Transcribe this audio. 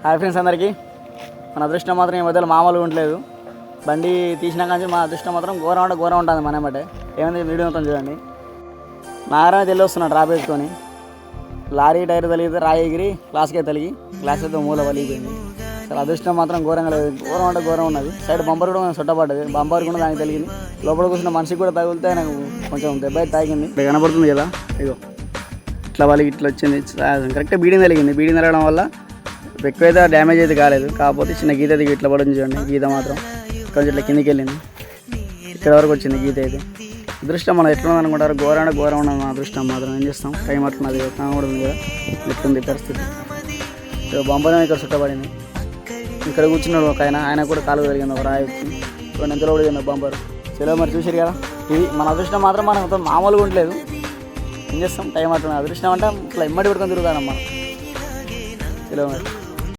Hi friends అందరికీ. మన అదృష్టం మాత్రం ఈ మధ్యలో మామూలుగా ఉండలేదు. బండి తీసినా కానీ మన అదృష్టం మాత్రం ఘోరం ఉంటుంది. మన ఏమంటే ఏమైంది వీడియో మొత్తం చూడండి. నారాయణ తెల్లి వస్తున్నాడు డ్రాప్ వేసుకొని, లారీ టైర్ తలిగితే రాయి ఎగిరి గ్లాస్కే తలిగి గ్లాస్ అయితే మూల వలిగిపోయింది. అసలు అదృష్టం మాత్రం ఘోరంగా లేదు. ఘోరం ఉన్నది. సైడ్ బంపర్ కూడా చుట్టపడ్డది. బంపర్ కూడా దానికి తలిగింది. లోపల కూర్చున్న మనిషికి కూడా తగిలితే నాకు కొంచెం దెబ్బ అయితే తాగింది. ఇక్కడ కనబడుతుంది కదా, ఇగో ఇట్లా వాళ్ళకి ఇట్లా వచ్చింది. కరెక్ట్గా బీడింగ్ తలిగింది. బీడింగ్ తలగడం వల్ల ఎక్కువైతే డ్యామేజ్ అయితే కాలేదు. కాకపోతే చిన్న గీత అయితే ఇట్లా పడుతుంది చూడండి. గీత మాత్రం కొంచెం ఇట్లా కిందికి వెళ్ళింది. ఇక్కడ వరకు వచ్చింది గీత అయితే. అదృష్టం మనం ఎట్లా ఉందనుకుంటారు. ఘోరం ఉన్నది మన అదృష్టం మాత్రం. ఏం చేస్తాం, టైం అట్లున్నది కనబడుతుంది కదా ఎట్లుంది పరిస్థితి. బంపర్ ఇక్కడ చుట్టబడింది. ఇక్కడ కూర్చున్నాడు ఒక ఆయన కూడా కాలు కలిగింది. ఒక రాయి వచ్చి రెండు ఎంతలో పడింది బంపర్. చలో మరి చూసారు కదా, ఇది మన అదృష్టం మాత్రం మనం మామూలుగా ఉండలేదు. ఏం చేస్తాం, టైం అట్లున్నది. అదృష్టం అంటే ఇట్లా ఇమ్మడి పడుకొని తిరుగుతానమ్మా. చలో మరి.